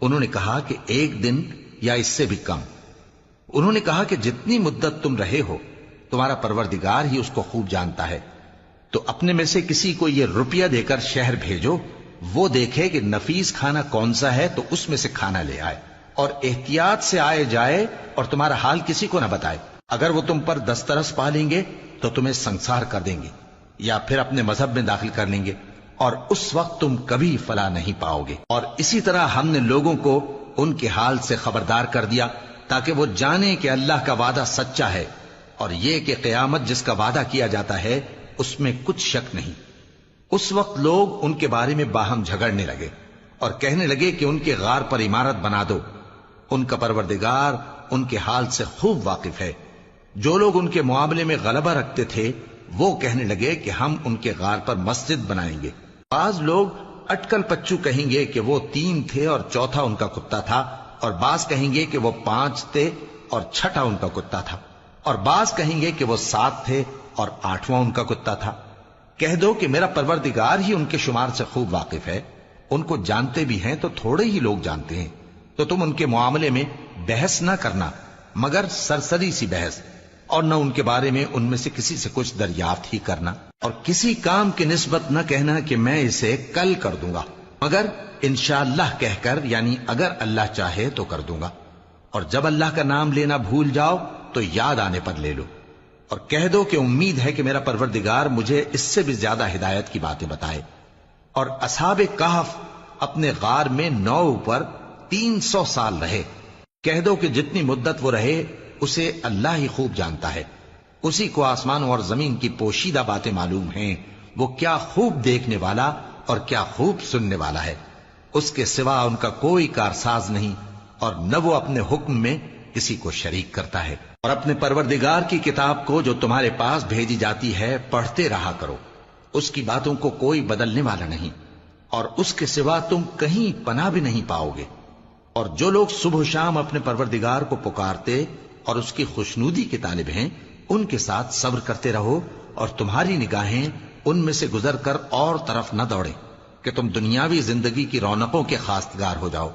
S1: انہوں نے کہا کہ 1 دن یا اس سے بھی کم۔ انہوں نے کہا کہ جتنی مدت تم رہے ہو تمہارا پروردگار ہی اس کو خوب جانتا ہے، تو اپنے میں سے کسی کو یہ روپیہ دے کر شہر بھیجو، وہ دیکھے کہ نفیس کھانا کون سا ہے تو اس میں سے کھانا لے آئے، اور احتیاط سے آئے جائے اور تمہارا حال کسی کو نہ بتائے۔ اگر وہ تم پر دسترس پا لیں گے تو تمہیں سنسار کر دیں گے یا پھر اپنے مذہب میں داخل کر لیں گے، اور اس وقت تم کبھی فلاح نہیں پاؤ گے۔ اور اسی طرح ہم نے لوگوں کو ان کے حال سے خبردار کر دیا تاکہ وہ جانیں کہ اللہ کا وعدہ سچا ہے، اور یہ کہ قیامت جس کا وعدہ کیا جاتا ہے اس میں کچھ شک نہیں۔ اس وقت لوگ ان کے بارے میں باہم جھگڑنے لگے اور کہنے لگے کہ ان کے غار پر عمارت بنا دو۔ ان کا پروردگار ان کے حال سے خوب واقف ہے۔ جو لوگ ان کے معاملے میں غلبہ رکھتے تھے وہ کہنے لگے کہ ہم ان کے غار پر مسجد بنائیں گے۔ بعض لوگ اٹکل پچو کہیں گے کہ وہ 3 تھے اور چوتھا ان کا کتا تھا، اور بعض کہیں گے کہ وہ 5 تھے اور چھٹا ان کا کتا تھا، اور بعض کہیں گے کہ وہ 7 تھے اور 8واں ان کا کتا تھا۔ کہہ دو کہ میرا پروردگار ہی ان کے شمار سے خوب واقف ہے، ان کو جانتے بھی ہیں تو تھوڑے ہی لوگ جانتے ہیں، تو تم ان کے معاملے میں بحث نہ کرنا مگر سرسری سی بحث، اور نہ ان کے بارے میں ان میں سے کسی سے کچھ دریافت ہی کرنا، اور کسی کام کی نسبت نہ کہنا کہ میں اسے کل کر دوں گا، مگر انشاءاللہ کہہ کر، یعنی اگر اللہ چاہے تو کر دوں گا، اور جب اللہ کا نام لینا بھول جاؤ تو یاد آنے پر لے لو، اور کہہ دو کہ امید ہے کہ میرا پروردگار مجھے اس سے بھی زیادہ ہدایت کی باتیں بتائے۔ اور اصحاب کہف اپنے غار میں 9 پر 300 سال رہے۔ کہہ دو کہ جتنی مدت وہ رہے اسے اللہ ہی خوب جانتا ہے، اسی کو آسمانوں اور زمین کی پوشیدہ باتیں معلوم ہیں، وہ کیا خوب دیکھنے والا اور کیا خوب سننے والا ہے۔ اس کے سوا ان کا کوئی کارساز نہیں، اور نہ وہ اپنے حکم میں کسی کو شریک کرتا ہے۔ اور اپنے پروردگار کی کتاب کو جو تمہارے پاس بھیجی جاتی ہے پڑھتے رہا کرو، اس کی باتوں کو کوئی بدلنے والا نہیں، اور اس کے سوا تم کہیں پناہ بھی نہیں پاؤ گے۔ اور جو لوگ صبح و شام اپنے پروردگار کو پکارتے اور اس کی خوشنودی کے طالب ہیں، ان کے ساتھ صبر کرتے رہو، اور تمہاری نگاہیں ان میں سے گزر کر اور طرف نہ دوڑے کہ تم دنیاوی زندگی کی رونقوں کے خواستگار ہو جاؤ۔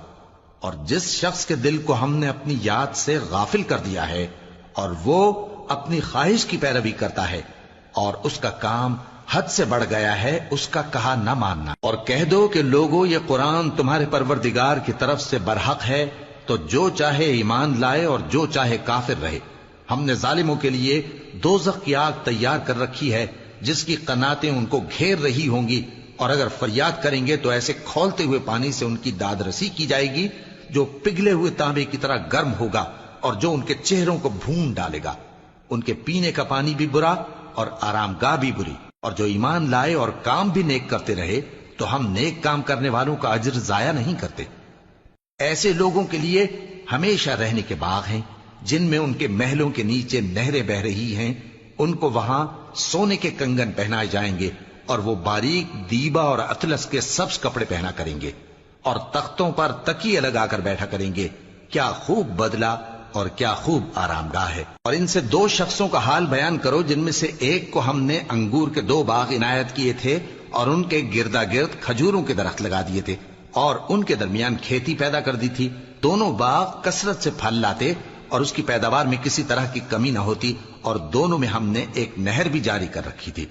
S1: اور جس شخص کے دل کو ہم نے اپنی یاد سے غافل کر دیا ہے اور وہ اپنی خواہش کی پیروی کرتا ہے اور اس کا کام حد سے بڑھ گیا ہے، اس کا کہا نہ ماننا۔ اور کہہ دو کہ لوگوں یہ قرآن تمہارے پروردگار کی طرف سے برحق ہے، تو جو چاہے ایمان لائے اور جو چاہے کافر رہے۔ ہم نے ظالموں کے لیے دوزخ کی آگ تیار کر رکھی ہے جس کی قناتیں ان کو گھیر رہی ہوں گی، اور اگر فریاد کریں گے تو ایسے کھولتے ہوئے پانی سے ان کی داد رسی کی جائے گی جو پگھلے ہوئے تانبے کی طرح گرم ہوگا، اور جو ان کے چہروں کو بھون ڈالے گا۔ ان کے پینے کا پانی بھی برا اور آرام گاہ بھی بری۔ اور جو ایمان لائے اور کام بھی نیک کرتے رہے تو ہم نیک کام کرنے والوں کا اجر ضائع نہیں کرتے۔ ایسے لوگوں کے لیے ہمیشہ رہنے کے باغ ہیں جن میں ان کے محلوں کے نیچے نہریں بہ رہی ہیں، ان کو وہاں سونے کے کنگن پہنائے جائیں گے، اور وہ باریک دیبا اور اطلس کے سبز کپڑے پہنا کریں گے، اور تختوں پر تکیے لگا کر بیٹھا کریں گے۔ کیا خوب بدلہ اور کیا خوب آرام گاہ ہے۔ اور ان سے 2 شخصوں کا حال بیان کرو جن میں سے ایک کو ہم نے انگور کے 2 باغ عنایت کیے تھے اور ان کے گردا گرد کھجوروں کے درخت لگا دیے تھے اور ان کے درمیان کھیتی پیدا کر دی تھی۔ دونوں باغ کثرت سے پھل لاتے اور اس کی پیداوار میں کسی طرح کی کمی نہ ہوتی، اور دونوں میں ہم نے ایک نہر بھی جاری کر رکھی تھی،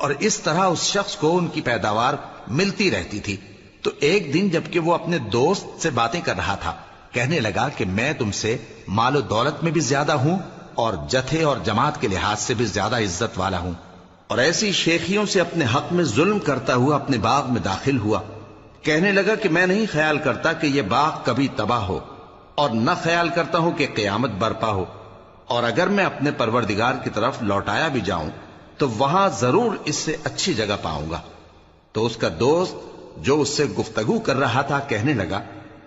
S1: اور اس طرح اس شخص کو ان کی پیداوار ملتی رہتی تھی۔ تو ایک دن جبکہ وہ اپنے دوست سے باتیں کر رہا تھا، کہنے لگا کہ میں تم سے مال و دولت میں بھی زیادہ ہوں اور جتھے اور جماعت کے لحاظ سے بھی زیادہ عزت والا ہوں، اور ایسی شیخیوں سے اپنے حق میں ظلم کرتا ہوا اپنے باغ میں داخل ہوا۔ کہنے لگا کہ میں نہیں خیال کرتا کہ یہ باغ کبھی تباہ ہو، اور نہ خیال کرتا ہوں کہ قیامت برپا ہو، اور اگر میں اپنے پروردگار کی طرف لوٹایا بھی جاؤں تو وہاں ضرور اس سے اچھی جگہ پاؤں گا۔ تو اس کا دوست جو اس سے گفتگو کر رہا تھا کہنے لگا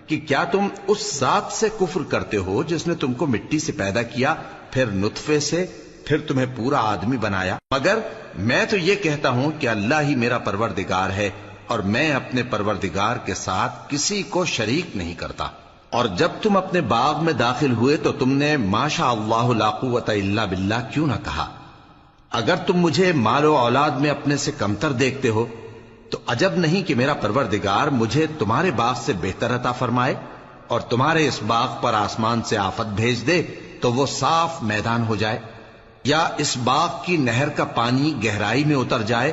S1: کہ کیا تم اس ذات سے کفر کرتے ہو جس نے تم کو مٹی سے پیدا کیا، پھر نطفے سے، پھر تمہیں پورا آدمی بنایا؟ مگر میں تو یہ کہتا ہوں کہ اللہ ہی میرا پروردگار ہے، اور میں اپنے پروردگار کے ساتھ کسی کو شریک نہیں کرتا۔ اور جب تم اپنے باغ میں داخل ہوئے تو تم نے ما شاء اللہ لا قوت الا باللہ کیوں نہ کہا؟ اگر تم مجھے مال و اولاد میں اپنے سے کمتر دیکھتے ہو تو عجب نہیں کہ میرا پروردگار مجھے تمہارے باغ سے بہتر عطا فرمائے۔ اور تمہارے اس باغ پر آسمان سے آفت بھیج دے تو وہ صاف میدان ہو جائے، یا اس باغ کی نہر کا پانی گہرائی میں اتر جائے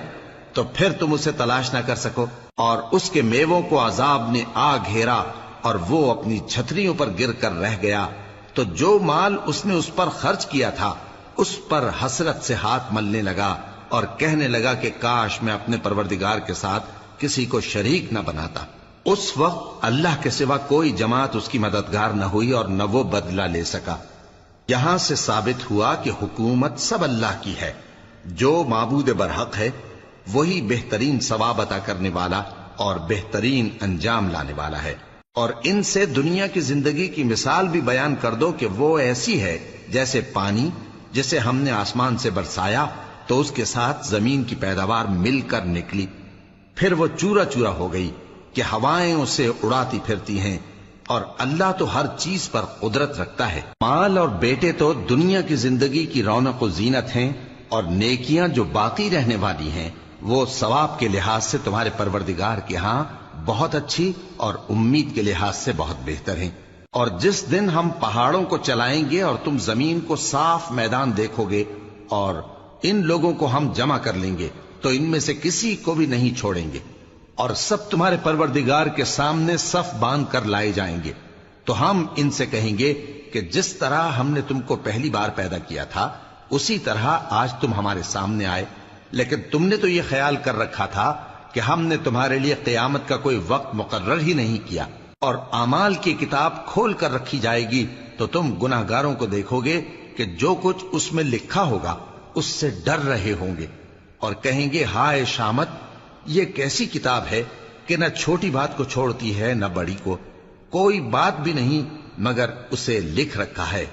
S1: تو پھر تم اسے تلاش نہ کر سکو، اور اس کے میووں کو عذاب نے آ گھیرا اور وہ اپنی چھتریوں پر گر کر رہ گیا، تو جو مال اس نے اس پر خرچ کیا تھا اس پر حسرت سے ہاتھ ملنے لگا اور کہنے لگا کہ کاش میں اپنے پروردگار کے ساتھ کسی کو شریک نہ بناتا۔ اس وقت اللہ کے سوا کوئی جماعت اس کی مددگار نہ ہوئی اور نہ وہ بدلہ لے سکا۔ یہاں سے ثابت ہوا کہ حکومت سب اللہ کی ہے، جو معبود برحق ہے وہی بہترین ثواب عطا کرنے والا اور بہترین انجام لانے والا ہے۔ اور ان سے دنیا کی زندگی کی مثال بھی بیان کر دو کہ وہ ایسی ہے جیسے پانی جسے ہم نے آسمان سے برسایا تو اس کے ساتھ زمین کی پیداوار مل کر نکلی، پھر وہ چورا چورا ہو گئی کہ ہوائیں اسے اڑاتی پھرتی ہیں، اور اللہ تو ہر چیز پر قدرت رکھتا ہے۔ مال اور بیٹے تو دنیا کی زندگی کی رونق و زینت ہیں، اور نیکیاں جو باقی رہنے والی ہیں وہ ثواب کے لحاظ سے تمہارے پروردگار کے ہاں بہت اچھی اور امید کے لحاظ سے بہت بہتر ہیں۔ اور جس دن ہم پہاڑوں کو چلائیں گے اور تم زمین کو صاف میدان دیکھو گے اور ان لوگوں کو ہم جمع کر لیں گے تو ان میں سے کسی کو بھی نہیں چھوڑیں گے، اور سب تمہارے پروردگار کے سامنے صف باندھ کر لائے جائیں گے، تو ہم ان سے کہیں گے کہ جس طرح ہم نے تم کو پہلی بار پیدا کیا تھا اسی طرح آج تم ہمارے سامنے آئے، لیکن تم نے تو یہ خیال کر رکھا تھا کہ ہم نے تمہارے لیے قیامت کا کوئی وقت مقرر ہی نہیں کیا، اور اعمال کی کتاب کھول کر رکھی جائے گی تو تم گناہگاروں کو دیکھو گے کہ جو کچھ اس میں لکھا ہوگا اس سے ڈر رہے ہوں گے، اور کہیں گے ہائے شامت، یہ کیسی کتاب ہے کہ نہ چھوٹی بات کو چھوڑتی ہے نہ بڑی کو، کوئی بات بھی نہیں مگر اسے لکھ رکھا ہے،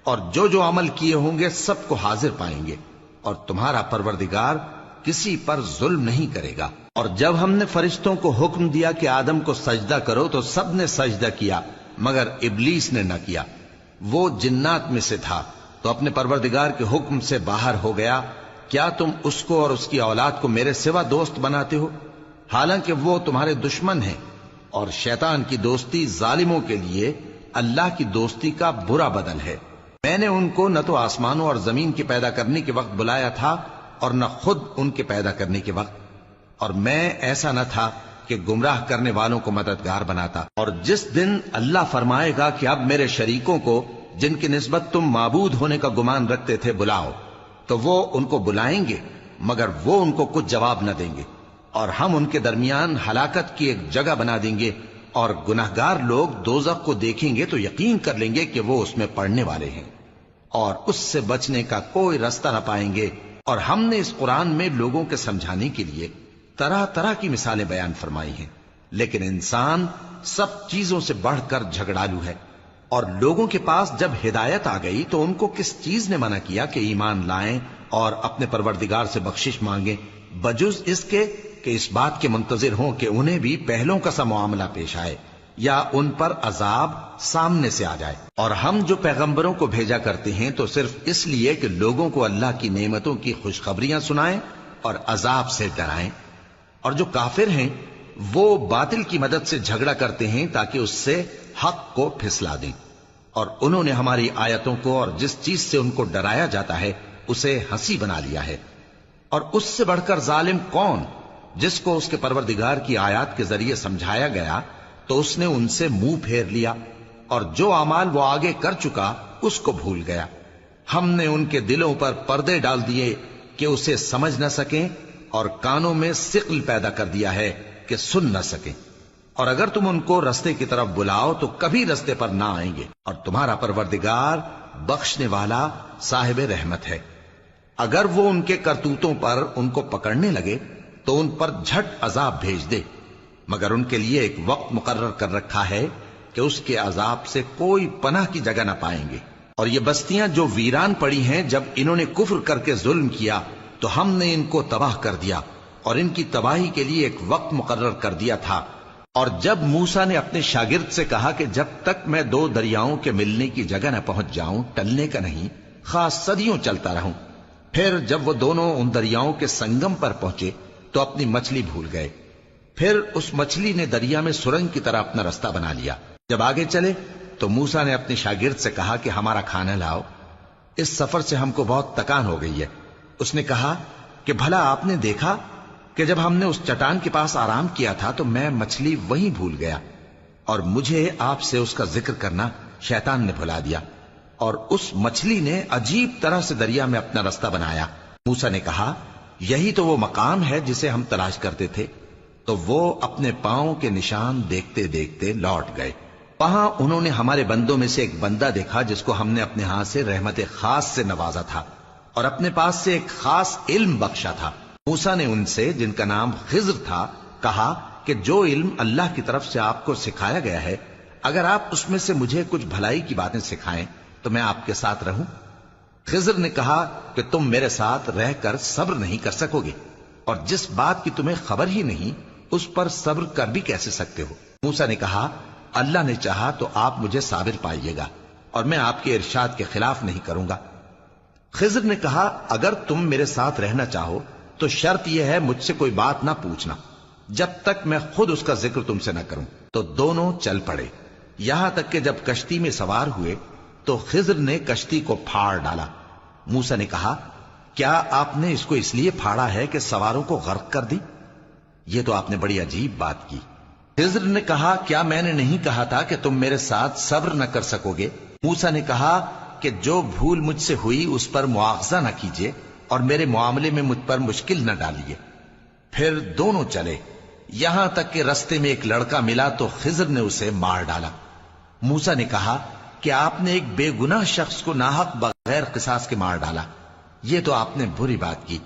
S1: اور جو عمل کیے ہوں گے سب کو حاضر پائیں گے، اور تمہارا پروردگار کسی پر ظلم نہیں کرے گا۔ اور جب ہم نے فرشتوں کو حکم دیا کہ آدم کو سجدہ کرو تو سب نے سجدہ کیا مگر ابلیس نے نہ کیا، وہ جنات میں سے تھا تو اپنے پروردگار کے حکم سے باہر ہو گیا۔ کیا تم اس کو اور اس کی اولاد کو میرے سوا دوست بناتے ہو، حالانکہ وہ تمہارے دشمن ہیں، اور شیطان کی دوستی ظالموں کے لیے اللہ کی دوستی کا برا بدل ہے۔ میں نے ان کو نہ تو آسمانوں اور زمین کے پیدا کرنے کے وقت بلایا تھا اور نہ خود ان کے پیدا کرنے کے وقت، اور میں ایسا نہ تھا کہ گمراہ کرنے والوں کو مددگار بناتا۔ اور جس دن اللہ فرمائے گا کہ اب میرے شریکوں کو جن کی نسبت تم معبود ہونے کا گمان رکھتے تھے بلاؤ، تو وہ ان کو بلائیں گے مگر وہ ان کو کچھ جواب نہ دیں گے، اور ہم ان کے درمیان ہلاکت کی ایک جگہ بنا دیں گے، اور گناہگار لوگ دوزخ کو دیکھیں گے تو یقین کر لیں گے کہ وہ اس میں پڑنے والے ہیں، اور اس سے بچنے کا کوئی راستہ نہ پائیں گے۔ اور ہم نے اس قرآن میں لوگوں کے سمجھانے کے لیے طرح طرح کی مثالیں بیان فرمائی ہیں، لیکن انسان سب چیزوں سے بڑھ کر جھگڑالو ہے، اور لوگوں کے پاس جب ہدایت آ گئی تو ان کو کس چیز نے منع کیا کہ ایمان لائیں اور اپنے پروردگار سے بخشش مانگیں، بجز اس کے کہ اس بات کے منتظر ہوں کہ انہیں بھی پہلوں کا سا معاملہ پیش آئے یا ان پر عذاب سامنے سے آ جائے۔ اور ہم جو پیغمبروں کو بھیجا کرتے ہیں تو صرف اس لیے کہ لوگوں کو اللہ کی نعمتوں کی خوشخبریاں سنائیں اور عذاب سے ڈرائیں، اور جو کافر ہیں وہ باطل کی مدد سے جھگڑا کرتے ہیں تاکہ اس سے حق کو پھسلا دیں، اور انہوں نے ہماری آیتوں کو اور جس چیز سے ان کو ڈرایا جاتا ہے اسے ہنسی بنا لیا ہے۔ اور اس سے بڑھ کر ظالم کون، جس کو اس کے پروردگار کی آیات کے ذریعے سمجھایا گیا تو اس نے ان سے منہ پھیر لیا، اور جو اعمال وہ آگے کر چکا اس کو بھول گیا۔ ہم نے ان کے دلوں پر پردے ڈال دیے کہ اسے سمجھ نہ سکیں، اور کانوں میں ثقل پیدا کر دیا ہے کہ سن نہ سکیں، اور اگر تم ان کو رستے کی طرف بلاؤ تو کبھی رستے پر نہ آئیں گے، اور تمہارا پروردگار بخشنے والا صاحب رحمت ہے۔ اگر وہ ان کے کرتوتوں پر ان کو پکڑنے لگے تو ان پر جھٹ عذاب بھیج دے، مگر ان کے لیے ایک وقت مقرر کر رکھا ہے کہ اس کے عذاب سے کوئی پناہ کی جگہ نہ پائیں گے۔ اور یہ بستیاں جو ویران پڑی ہیں جب انہوں نے کفر کر کے ظلم کیا تو ہم نے ان کو تباہ کر دیا، اور ان کی تباہی کے لیے ایک وقت مقرر کر دیا تھا۔ اور جب موسیٰ نے اپنے شاگرد سے کہا کہ جب تک میں دو دریاؤں کے ملنے کی جگہ نہ پہنچ جاؤں ٹلنے کا نہیں، خاص صدیوں چلتا رہوں، پھر جب وہ دونوں ان دریاؤں کے سنگم پر پہنچے تو اپنی مچھلی بھول گئے، پھر اس مچھلی نے دریا میں سرنگ کی طرح اپنا رستہ بنا لیا، جب آگے چلے تو موسیٰ نے اپنے شاگرد سے کہا کہ ہمارا کھانا لاؤ، اس سفر سے ہم کو بہت تکان ہو گئی ہے۔ اس نے کہا کہ بھلا آپ نے دیکھا کہ جب ہم نے اس چٹان کے پاس آرام کیا تھا تو میں مچھلی وہیں بھول گیا، اور مجھے آپ سے اس کا ذکر کرنا شیطان نے بھلا دیا، اور اس مچھلی نے عجیب طرح سے دریا میں اپنا رستہ بنایا۔ موسیٰ نے کہا یہی تو وہ مقام ہے جسے ہم تلاش کرتے تھے۔ تو وہ اپنے پاؤں کے نشان دیکھتے دیکھتے لوٹ گئے۔ وہاں انہوں نے ہمارے بندوں میں سے ایک بندہ دیکھا جس کو ہم نے اپنے ہاں سے رحمت خاص سے نوازا تھا اور اپنے پاس سے ایک خاص علم بخشا تھا۔ موسیٰ نے ان سے، جن کا نام خضر تھا، کہا کہ جو علم اللہ کی طرف سے آپ کو سکھایا گیا ہے، اگر آپ اس میں سے مجھے کچھ بھلائی کی باتیں سکھائیں تو میں آپ کے ساتھ رہوں۔ خضر نے کہا کہ تم میرے ساتھ رہ کر صبر نہیں کر سکو گے، اور جس بات کی تمہیں خبر ہی نہیں اس پر صبر کر بھی کیسے سکتے ہو؟ موسیٰ نے کہا اللہ نے چاہا تو آپ مجھے صابر پائیے گا، اور میں آپ کے ارشاد کے خلاف نہیں کروں گا۔ خضر نے کہا اگر تم میرے ساتھ رہنا چاہو تو شرط یہ ہے مجھ سے کوئی بات نہ پوچھنا جب تک میں خود اس کا ذکر تم سے نہ کروں۔ تو دونوں چل پڑے، یہاں تک کہ جب کشتی میں سوار ہوئے تو خضر نے کشتی کو پھاڑ ڈالا۔ موسیٰ نے کہا کیا آپ نے اس کو اس لیے پھاڑا ہے کہ سواروں کو غرق کر دی؟ یہ تو آپ نے بڑی عجیب بات کی۔ خضر نے کہا کیا میں نے نہیں کہا تھا کہ تم میرے ساتھ صبر نہ کر سکو گے؟ موسیٰ نے کہا کہ جو بھول مجھ سے ہوئی اس پر مواخذہ نہ کیجیے اور میرے معاملے میں مجھ پر مشکل نہ ڈالیے۔ پھر دونوں چلے، یہاں تک کہ رستے میں ایک لڑکا ملا تو خضر نے اسے مار ڈالا۔ موسیٰ نے کہا کہ آپ نے ایک بے گناہ شخص کو ناحق بغیر قصاص کے مار ڈالا، یہ تو آپ نے بری بات کی۔